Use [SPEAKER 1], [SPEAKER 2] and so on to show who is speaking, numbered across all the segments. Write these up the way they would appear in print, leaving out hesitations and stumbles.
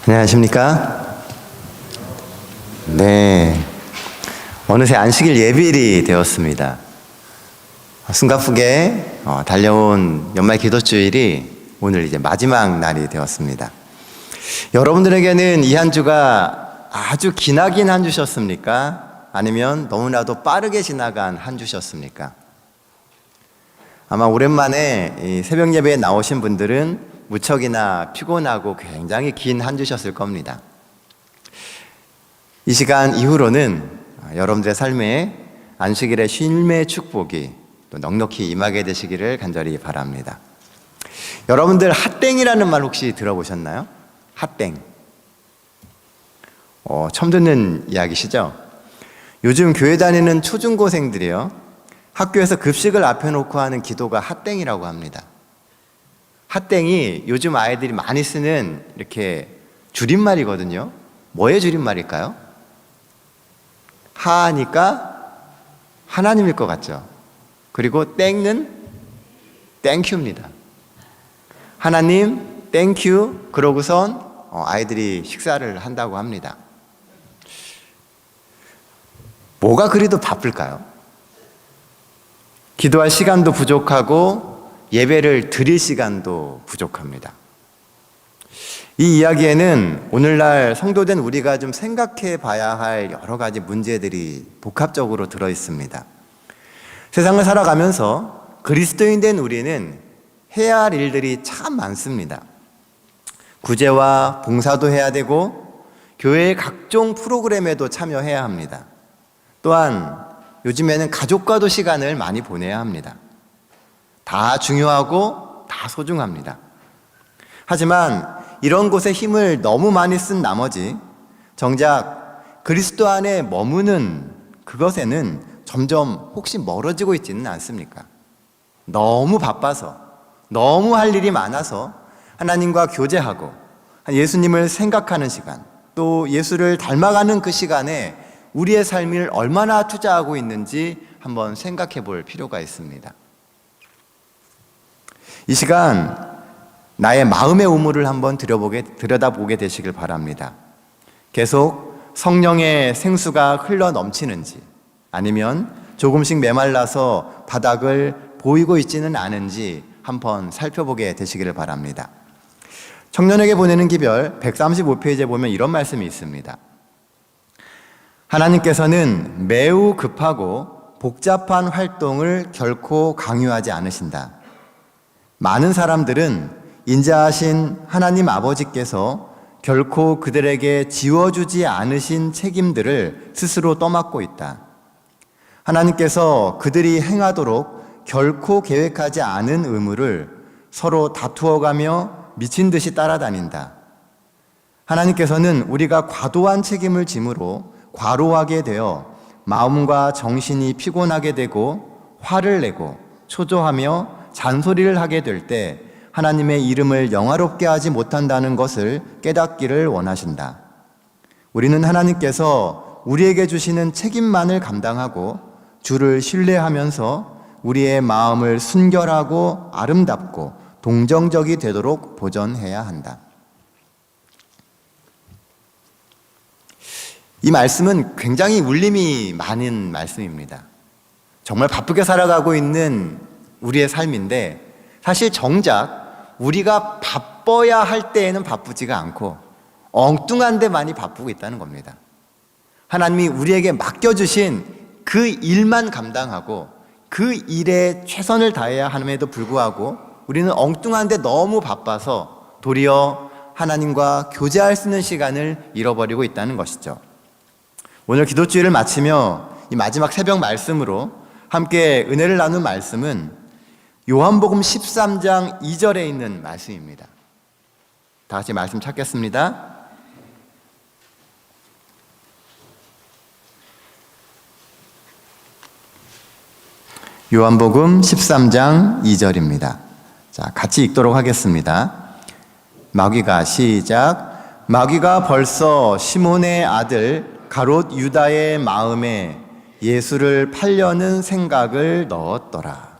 [SPEAKER 1] 안녕하십니까? 네, 어느새 안식일 예비일이 되었습니다. 숨가쁘게 달려온 연말 기도주일이 오늘 이제 마지막 날이 되었습니다. 여러분들에게는 이 한 주가 아주 기나긴 한 주셨습니까? 아니면 너무나도 빠르게 지나간 한 주셨습니까? 아마 오랜만에 이 새벽 예배에 나오신 분들은 무척이나 피곤하고 굉장히 긴 한 주셨을 겁니다. 이 시간 이후로는 여러분들의 삶에 안식일의 쉼의 축복이 또 넉넉히 임하게 되시기를 간절히 바랍니다. 여러분들 핫땡이라는 말 혹시 들어보셨나요? 핫땡. 처음 듣는 이야기시죠? 요즘 교회 다니는 초중고생들이요, 학교에서 급식을 앞에 놓고 하는 기도가 핫땡이라고 합니다. 핫땡이 요즘 아이들이 많이 쓰는 이렇게 줄임말이거든요. 뭐의 줄임말일까요? 하니까 하나님일 것 같죠. 그리고 땡은 땡큐입니다. 하나님 땡큐, 그러고선 아이들이 식사를 한다고 합니다. 뭐가 그리도 바쁠까요? 기도할 시간도 부족하고 예배를 드릴 시간도 부족합니다. 이 이야기에는 오늘날 성도된 우리가 좀 생각해 봐야 할 여러 가지 문제들이 복합적으로 들어 있습니다. 세상을 살아가면서 그리스도인 된 우리는 해야 할 일들이 참 많습니다. 구제와 봉사도 해야 되고 교회의 각종 프로그램에도 참여해야 합니다. 또한 요즘에는 가족과도 시간을 많이 보내야 합니다. 다 중요하고 다 소중합니다. 하지만 이런 곳에 힘을 너무 많이 쓴 나머지 정작 그리스도 안에 머무는 그것에는 점점 혹시 멀어지고 있지는 않습니까? 너무 바빠서, 너무 할 일이 많아서 하나님과 교제하고 예수님을 생각하는 시간, 또 예수를 닮아가는 그 시간에 우리의 삶을 얼마나 투자하고 있는지 한번 생각해 볼 필요가 있습니다. 이 시간 나의 마음의 우물을 한번 들여다보게 되시길 바랍니다. 계속 성령의 생수가 흘러 넘치는지, 아니면 조금씩 메말라서 바닥을 보이고 있지는 않은지 한번 살펴보게 되시기를 바랍니다. 청년에게 보내는 기별 135페이지에 보면 이런 말씀이 있습니다. 하나님께서는 매우 급하고 복잡한 활동을 결코 강요하지 않으신다. 많은 사람들은 인자하신 하나님 아버지께서 결코 그들에게 지워주지 않으신 책임들을 스스로 떠맡고 있다. 하나님께서 그들이 행하도록 결코 계획하지 않은 의무를 서로 다투어가며 미친 듯이 따라다닌다. 하나님께서는 우리가 과도한 책임을 짐으로 과로하게 되어 마음과 정신이 피곤하게 되고 화를 내고 초조하며 잔소리를 하게 될 때 하나님의 이름을 영화롭게 하지 못한다는 것을 깨닫기를 원하신다. 우리는 하나님께서 우리에게 주시는 책임만을 감당하고 주를 신뢰하면서 우리의 마음을 순결하고 아름답고 동정적이 되도록 보존해야 한다. 이 말씀은 굉장히 울림이 많은 말씀입니다. 정말 바쁘게 살아가고 있는 우리의 삶인데, 사실 정작 우리가 바빠야 할 때에는 바쁘지가 않고 엉뚱한 데 많이 바쁘고 있다는 겁니다. 하나님이 우리에게 맡겨주신 그 일만 감당하고 그 일에 최선을 다해야 함에도 불구하고 우리는 엉뚱한 데 너무 바빠서 도리어 하나님과 교제할 수 있는 시간을 잃어버리고 있다는 것이죠. 오늘 기도주일을 마치며 이 마지막 새벽 말씀으로 함께 은혜를 나눈 말씀은 요한복음 13장 2절에 있는 말씀입니다. 다 같이 말씀 찾겠습니다. 요한복음 13장 2절입니다. 자, 같이 읽도록 하겠습니다. 마귀가 시작. 마귀가 벌써 시몬의 아들 가롯 유다의 마음에 예수를 팔려는 생각을 넣었더라.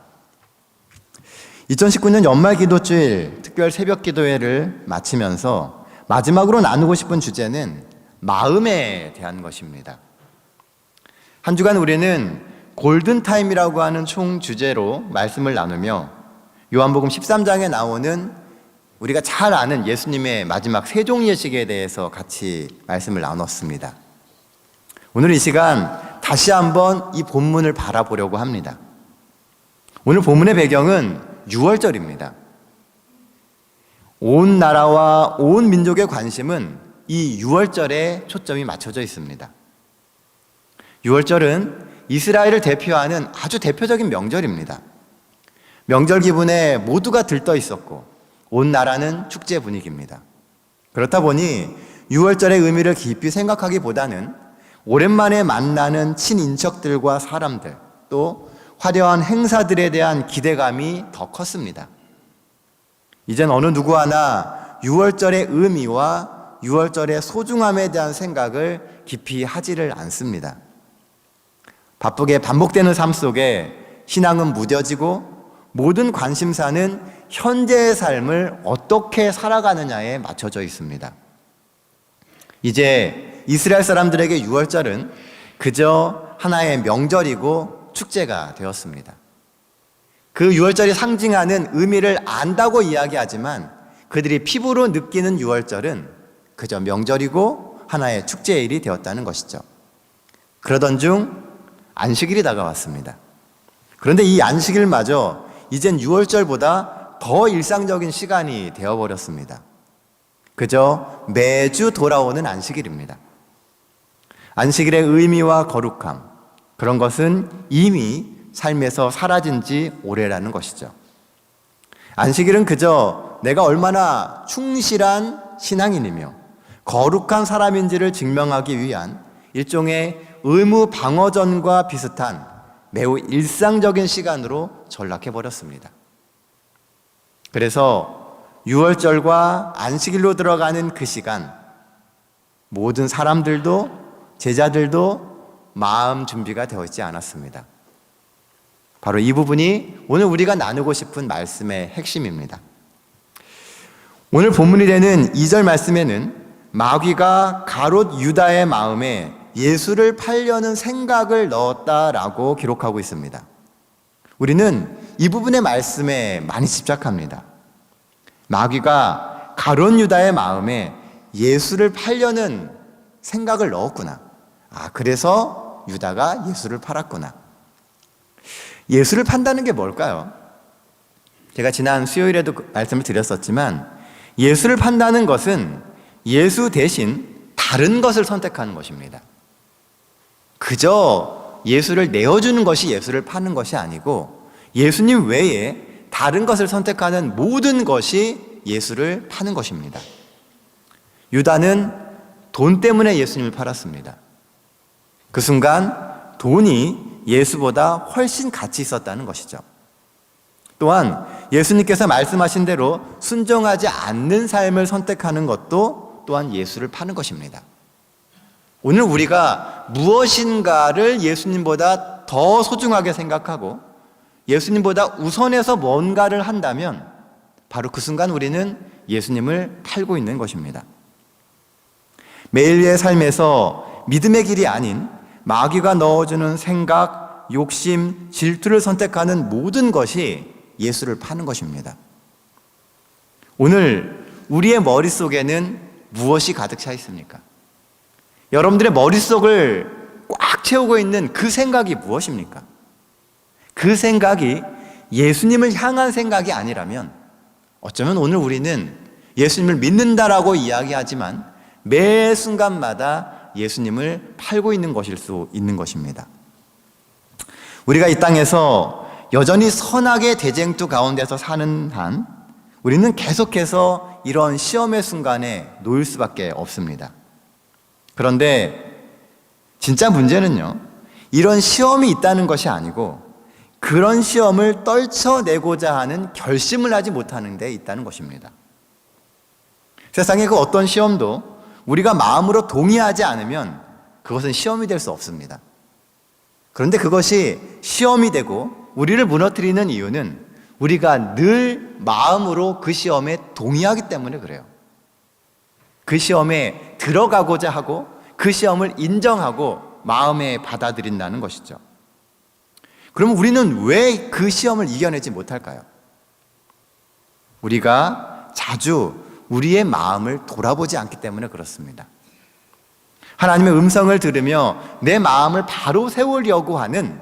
[SPEAKER 1] 2019년 연말 기도주일 특별 새벽 기도회를 마치면서 마지막으로 나누고 싶은 주제는 마음에 대한 것입니다. 한 주간 우리는 골든타임이라고 하는 총 주제로 말씀을 나누며 요한복음 13장에 나오는 우리가 잘 아는 예수님의 마지막 세종예식에 대해서 같이 말씀을 나눴습니다. 오늘 이 시간 다시 한번 이 본문을 바라보려고 합니다. 오늘 본문의 배경은 유월절입니다. 온 나라와 온 민족의 관심은 이 유월절에 초점이 맞춰져 있습니다. 유월절은 이스라엘을 대표하는 아주 대표적인 명절입니다. 명절 기분에 모두가 들떠 있었고 온 나라는 축제 분위기입니다. 그렇다 보니 유월절의 의미를 깊이 생각하기보다는 오랜만에 만나는 친인척들과 사람들, 또 화려한 행사들에 대한 기대감이 더 컸습니다. 이젠 어느 누구 하나 유월절의 의미와 유월절의 소중함에 대한 생각을 깊이 하지를 않습니다. 바쁘게 반복되는 삶 속에 신앙은 무뎌지고 모든 관심사는 현재의 삶을 어떻게 살아가느냐에 맞춰져 있습니다. 이제 이스라엘 사람들에게 유월절은 그저 하나의 명절이고 축제가 되었습니다. 그 유월절이 상징하는 의미를 안다고 이야기하지만 그들이 피부로 느끼는 유월절은 그저 명절이고 하나의 축제일이 되었다는 것이죠. 그러던 중 안식일이 다가왔습니다. 그런데 이 안식일마저 이젠 유월절보다 더 일상적인 시간이 되어버렸습니다. 그저 매주 돌아오는 안식일입니다. 안식일의 의미와 거룩함, 그런 것은 이미 삶에서 사라진 지 오래라는 것이죠. 안식일은 그저 내가 얼마나 충실한 신앙인이며 거룩한 사람인지를 증명하기 위한 일종의 의무 방어전과 비슷한 매우 일상적인 시간으로 전락해버렸습니다. 그래서 유월절과 안식일로 들어가는 그 시간, 모든 사람들도 제자들도 마음 준비가 되어 있지 않았습니다. 바로 이 부분이 오늘 우리가 나누고 싶은 말씀의 핵심입니다. 오늘 본문이 되는 2절 말씀에는 마귀가 가롯 유다의 마음에 예수를 팔려는 생각을 넣었다라고 기록하고 있습니다. 우리는 이 부분의 말씀에 많이 집착합니다. 마귀가 가롯 유다의 마음에 예수를 팔려는 생각을 넣었구나. 그래서 유다가 예수를 팔았구나. 예수를 판다는 게 뭘까요? 제가 지난 수요일에도 말씀을 드렸었지만 예수를 판다는 것은 예수 대신 다른 것을 선택하는 것입니다. 그저 예수를 내어주는 것이 예수를 파는 것이 아니고 예수님 외에 다른 것을 선택하는 모든 것이 예수를 파는 것입니다. 유다는 돈 때문에 예수님을 팔았습니다. 그 순간 돈이 예수보다 훨씬 가치 있었다는 것이죠. 또한 예수님께서 말씀하신 대로 순종하지 않는 삶을 선택하는 것도 또한 예수를 파는 것입니다. 오늘 우리가 무엇인가를 예수님보다 더 소중하게 생각하고 예수님보다 우선해서 뭔가를 한다면 바로 그 순간 우리는 예수님을 팔고 있는 것입니다. 매일의 삶에서 믿음의 길이 아닌 마귀가 넣어주는 생각, 욕심, 질투를 선택하는 모든 것이 예수를 파는 것입니다. 오늘 우리의 머릿속에는 무엇이 가득 차 있습니까? 여러분들의 머릿속을 꽉 채우고 있는 그 생각이 무엇입니까? 그 생각이 예수님을 향한 생각이 아니라면 어쩌면 오늘 우리는 예수님을 믿는다라고 이야기하지만 매 순간마다 예수님을 팔고 있는 것일 수 있는 것입니다. 우리가 이 땅에서 여전히 선악의 대쟁투 가운데서 사는 한 우리는 계속해서 이런 시험의 순간에 놓일 수밖에 없습니다. 그런데 진짜 문제는요, 이런 시험이 있다는 것이 아니고 그런 시험을 떨쳐내고자 하는 결심을 하지 못하는 데 있다는 것입니다. 세상의 그 어떤 시험도 우리가 마음으로 동의하지 않으면 그것은 시험이 될 수 없습니다. 그런데 그것이 시험이 되고 우리를 무너뜨리는 이유는 우리가 늘 마음으로 그 시험에 동의하기 때문에 그래요. 그 시험에 들어가고자 하고 그 시험을 인정하고 마음에 받아들인다는 것이죠. 그럼 우리는 왜 그 시험을 이겨내지 못할까요? 우리가 자주 우리의 마음을 돌아보지 않기 때문에 그렇습니다. 하나님의 음성을 들으며 내 마음을 바로 세우려고 하는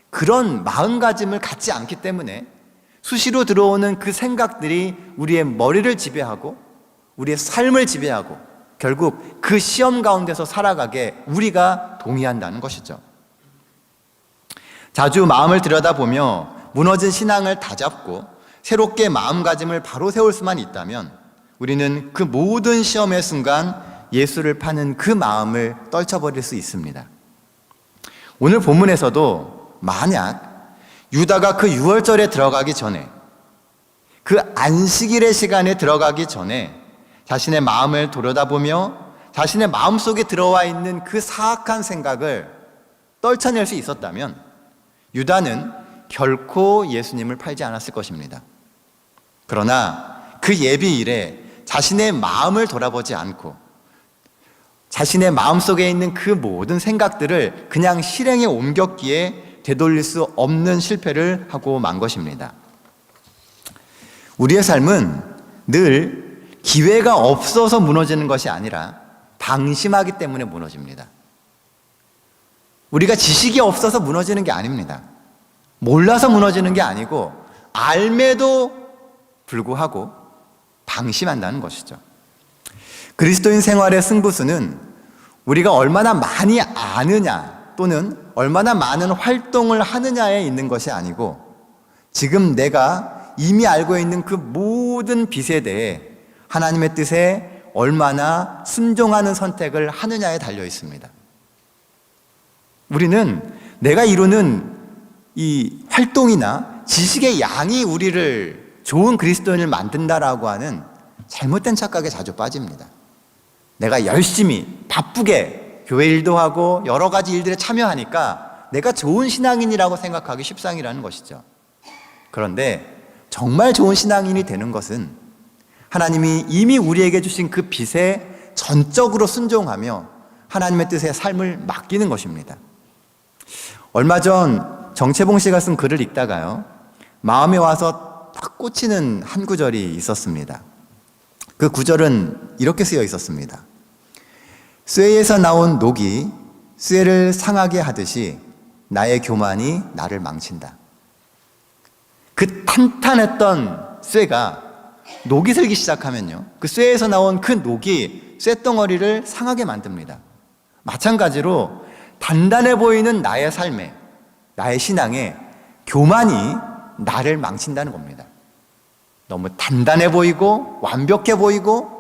[SPEAKER 1] 그런 마음가짐을 갖지 않기 때문에 수시로 들어오는 그 생각들이 우리의 머리를 지배하고 우리의 삶을 지배하고 결국 그 시험 가운데서 살아가게 우리가 동의한다는 것이죠. 자주 마음을 들여다보며 무너진 신앙을 다잡고 새롭게 마음가짐을 바로 세울 수만 있다면 우리는 그 모든 시험의 순간 예수를 파는 그 마음을 떨쳐버릴 수 있습니다. 오늘 본문에서도 만약 유다가 그 유월절에 들어가기 전에 그 안식일의 시간에 들어가기 전에 자신의 마음을 돌아다보며 자신의 마음속에 들어와 있는 그 사악한 생각을 떨쳐낼 수 있었다면 유다는 결코 예수님을 팔지 않았을 것입니다. 그러나 그 예비일에 자신의 마음을 돌아보지 않고 자신의 마음속에 있는 그 모든 생각들을 그냥 실행에 옮겼기에 되돌릴 수 없는 실패를 하고 만 것입니다. 우리의 삶은 늘 기회가 없어서 무너지는 것이 아니라 방심하기 때문에 무너집니다. 우리가 지식이 없어서 무너지는 게 아닙니다. 몰라서 무너지는 게 아니고 알매도 불구하고 방심한다는 것이죠. 그리스도인 생활의 승부수는 우리가 얼마나 많이 아느냐 또는 얼마나 많은 활동을 하느냐에 있는 것이 아니고 지금 내가 이미 알고 있는 그 모든 빛에 대해 하나님의 뜻에 얼마나 순종하는 선택을 하느냐에 달려 있습니다. 우리는 내가 이루는 이 활동이나 지식의 양이 우리를 좋은 그리스도인을 만든다라고 하는 잘못된 착각에 자주 빠집니다. 내가 열심히 바쁘게 교회 일도 하고 여러 가지 일들에 참여하니까 내가 좋은 신앙인이라고 생각하기 십상이라는 것이죠. 그런데 정말 좋은 신앙인이 되는 것은 하나님이 이미 우리에게 주신 그 빛에 전적으로 순종하며 하나님의 뜻에 삶을 맡기는 것입니다. 얼마 전 정채봉 씨가 쓴 글을 읽다가요, 마음에 와서 딱 꽂히는 한 구절이 있었습니다. 그 구절은 이렇게 쓰여 있었습니다. 쇠에서 나온 녹이 쇠를 상하게 하듯이 나의 교만이 나를 망친다. 그 탄탄했던 쇠가 녹이 슬기 시작하면요, 그 쇠에서 나온 그 녹이 쇠덩어리를 상하게 만듭니다. 마찬가지로 단단해 보이는 나의 삶에, 나의 신앙에 교만이 나를 망친다는 겁니다. 너무 단단해 보이고 완벽해 보이고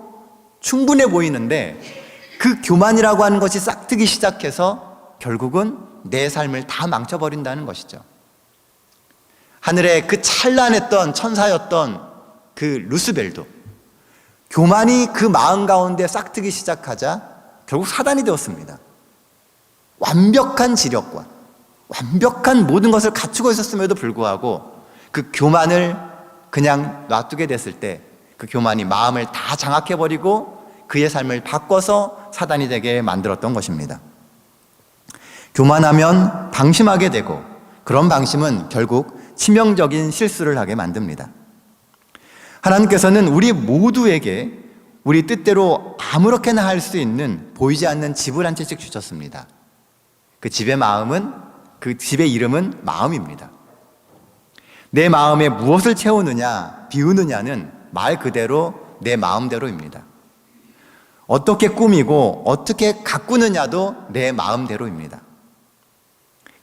[SPEAKER 1] 충분해 보이는데 그 교만이라고 하는 것이 싹트기 시작해서 결국은 내 삶을 다 망쳐버린다는 것이죠. 하늘에 그 찬란했던 천사였던 그 루스벨도 교만이 그 마음 가운데 싹트기 시작하자 결국 사단이 되었습니다. 완벽한 지력과 완벽한 모든 것을 갖추고 있었음에도 불구하고 그 교만을 그냥 놔두게 됐을 때 그 교만이 마음을 다 장악해버리고 그의 삶을 바꿔서 사단이 되게 만들었던 것입니다. 교만하면 방심하게 되고 그런 방심은 결국 치명적인 실수를 하게 만듭니다. 하나님께서는 우리 모두에게 우리 뜻대로 아무렇게나 할 수 있는 보이지 않는 집을 한 채씩 주셨습니다. 그 집의 마음은, 그 집의 이름은 마음입니다. 내 마음에 무엇을 채우느냐, 비우느냐는 말 그대로 내 마음대로입니다. 어떻게 꾸미고 어떻게 가꾸느냐도 내 마음대로입니다.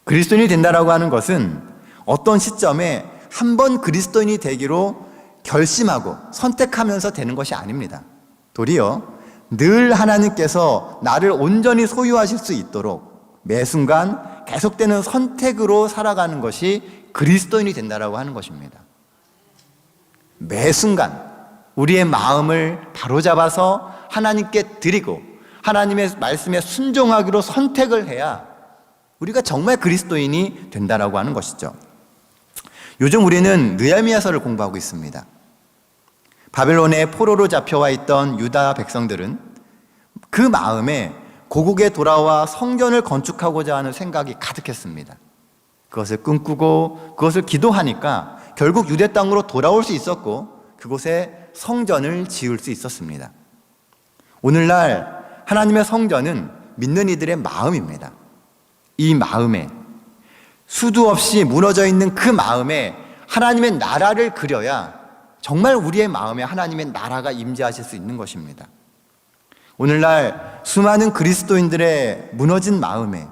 [SPEAKER 1] 그리스도인이 된다라고 하는 것은 어떤 시점에 한번 그리스도인이 되기로 결심하고 선택하면서 되는 것이 아닙니다. 도리어 늘 하나님께서 나를 온전히 소유하실 수 있도록 매 순간 계속되는 선택으로 살아가는 것이 그리스도인이 된다라고 하는 것입니다. 매 순간 우리의 마음을 바로잡아서 하나님께 드리고 하나님의 말씀에 순종하기로 선택을 해야 우리가 정말 그리스도인이 된다라고 하는 것이죠. 요즘 우리는 느헤미야서를 공부하고 있습니다. 바벨론의 포로로 잡혀와 있던 유다 백성들은 그 마음에 고국에 돌아와 성전을 건축하고자 하는 생각이 가득했습니다. 그것을 꿈꾸고 그것을 기도하니까 결국 유대 땅으로 돌아올 수 있었고 그곳에 성전을 지을 수 있었습니다. 오늘날 하나님의 성전은 믿는 이들의 마음입니다. 이 마음에 수도 없이 무너져 있는 그 마음에 하나님의 나라를 그려야 정말 우리의 마음에 하나님의 나라가 임재하실 수 있는 것입니다. 오늘날 수많은 그리스도인들의 무너진 마음에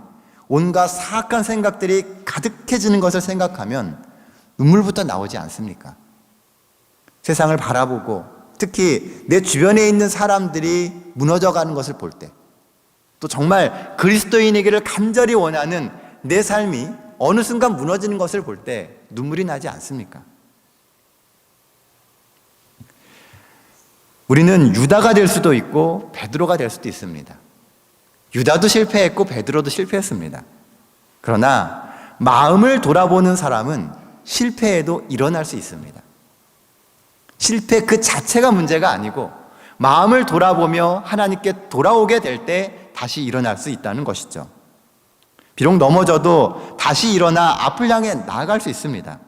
[SPEAKER 1] 온갖 사악한 생각들이 가득해지는 것을 생각하면 눈물부터 나오지 않습니까? 세상을 바라보고 특히 내 주변에 있는 사람들이 무너져가는 것을 볼 때, 또 정말 그리스도인이기를 간절히 원하는 내 삶이 어느 순간 무너지는 것을 볼 때 눈물이 나지 않습니까? 우리는 유다가 될 수도 있고 베드로가 될 수도 있습니다. 유다도 실패했고 베드로도 실패했습니다. 그러나 마음을 돌아보는 사람은 실패에도 일어날 수 있습니다. 실패 그 자체가 문제가 아니고 마음을 돌아보며 하나님께 돌아오게 될 때 다시 일어날 수 있다는 것이죠. 비록 넘어져도 다시 일어나 앞을 향해 나아갈 수 있습니다.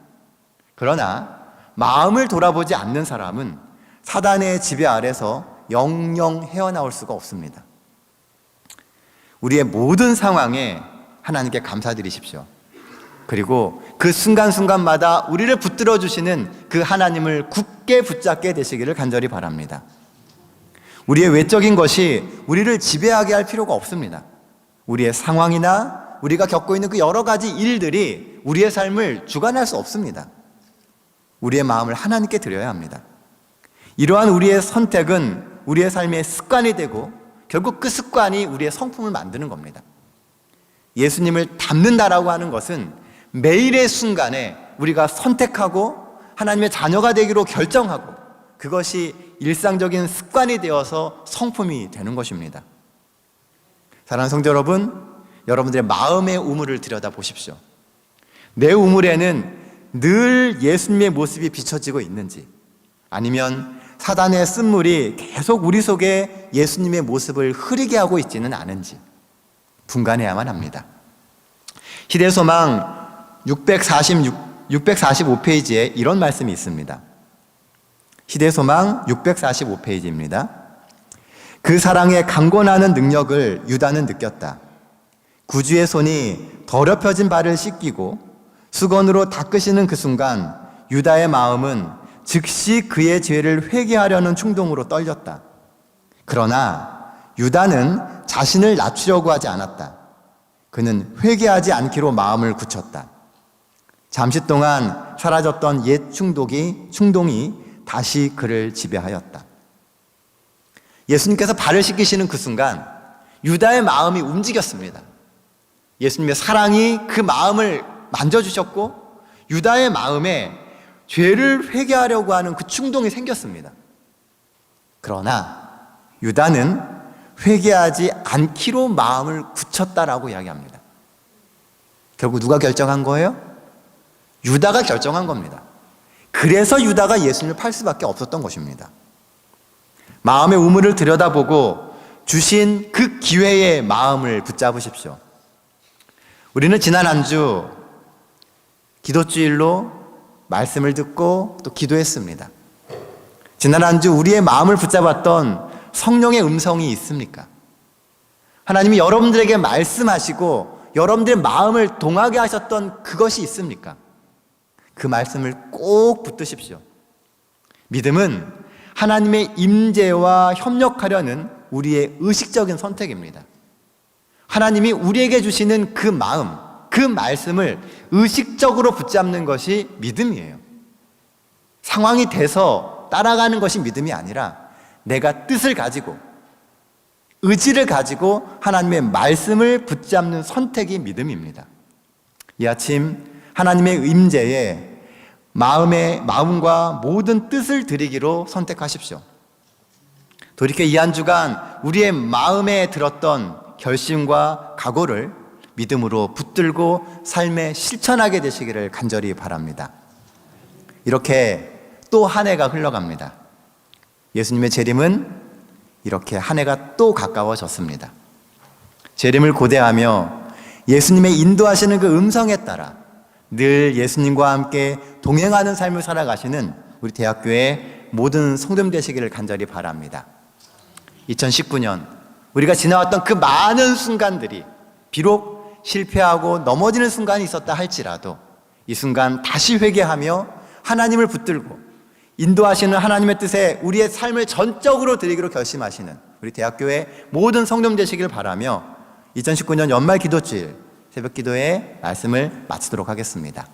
[SPEAKER 1] 그러나 마음을 돌아보지 않는 사람은 사단의 지배 아래서 영영 헤어나올 수가 없습니다. 우리의 모든 상황에 하나님께 감사드리십시오. 그리고 그 순간순간마다 우리를 붙들어 주시는 그 하나님을 굳게 붙잡게 되시기를 간절히 바랍니다. 우리의 외적인 것이 우리를 지배하게 할 필요가 없습니다. 우리의 상황이나 우리가 겪고 있는 그 여러 가지 일들이 우리의 삶을 주관할 수 없습니다. 우리의 마음을 하나님께 드려야 합니다. 이러한 우리의 선택은 우리의 삶의 습관이 되고 결국 그 습관이 우리의 성품을 만드는 겁니다. 예수님을 닮는다라고 하는 것은 매일의 순간에 우리가 선택하고 하나님의 자녀가 되기로 결정하고 그것이 일상적인 습관이 되어서 성품이 되는 것입니다. 사랑하는 성도 여러분, 여러분들의 마음의 우물을 들여다보십시오. 내 우물에는 늘 예수님의 모습이 비춰지고 있는지, 아니면 사단의 쓴물이 계속 우리 속에 예수님의 모습을 흐리게 하고 있지는 않은지 분간해야만 합니다. 시대소망 645페이지에 이런 말씀이 있습니다. 시대소망 645페이지입니다. 그 사랑의 강권하는 능력을 유다는 느꼈다. 구주의 손이 더럽혀진 발을 씻기고 수건으로 닦으시는 그 순간 유다의 마음은 즉시 그의 죄를 회개하려는 충동으로 떨렸다. 그러나 유다는 자신을 낮추려고 하지 않았다. 그는 회개하지 않기로 마음을 굳혔다. 잠시 동안 사라졌던 옛 충동이 다시 그를 지배하였다. 예수님께서 발을 씻기시는 그 순간 유다의 마음이 움직였습니다. 예수님의 사랑이 그 마음을 만져주셨고 유다의 마음에 죄를 회개하려고 하는 그 충동이 생겼습니다. 그러나 유다는 회개하지 않기로 마음을 굳혔다라고 이야기합니다. 결국 누가 결정한 거예요? 유다가 결정한 겁니다. 그래서 유다가 예수님을 팔 수밖에 없었던 것입니다. 마음의 우물을 들여다보고 주신 그 기회의 마음을 붙잡으십시오. 우리는 지난 한 주 기도주일로 말씀을 듣고 또 기도했습니다. 지난 한 주 우리의 마음을 붙잡았던 성령의 음성이 있습니까? 하나님이 여러분들에게 말씀하시고 여러분들의 마음을 동하게 하셨던 그것이 있습니까? 그 말씀을 꼭 붙드십시오. 믿음은 하나님의 임재와 협력하려는 우리의 의식적인 선택입니다. 하나님이 우리에게 주시는 그 마음, 그 말씀을 의식적으로 붙잡는 것이 믿음이에요. 상황이 돼서 따라가는 것이 믿음이 아니라 내가 뜻을 가지고 의지를 가지고 하나님의 말씀을 붙잡는 선택이 믿음입니다. 이 아침 하나님의 임재에 마음과 모든 뜻을 드리기로 선택하십시오. 돌이켜 이 한 주간 우리의 마음에 들었던 결심과 각오를 믿음으로 붙들고 삶에 실천하게 되시기를 간절히 바랍니다. 이렇게 또 한 해가 흘러갑니다. 예수님의 재림은 이렇게 한 해가 또 가까워졌습니다. 재림을 고대하며 예수님의 인도하시는 그 음성에 따라 늘 예수님과 함께 동행하는 삶을 살아가시는 우리 대학교의 모든 성도님 되시기를 간절히 바랍니다. 2019년 우리가 지나왔던 그 많은 순간들이 비록 실패하고 넘어지는 순간이 있었다 할지라도 이 순간 다시 회개하며 하나님을 붙들고 인도하시는 하나님의 뜻에 우리의 삶을 전적으로 드리기로 결심하시는 우리 대학교의 모든 성도님 되시길 바라며 2019년 연말 기도주일 새벽 기도의 말씀을 마치도록 하겠습니다.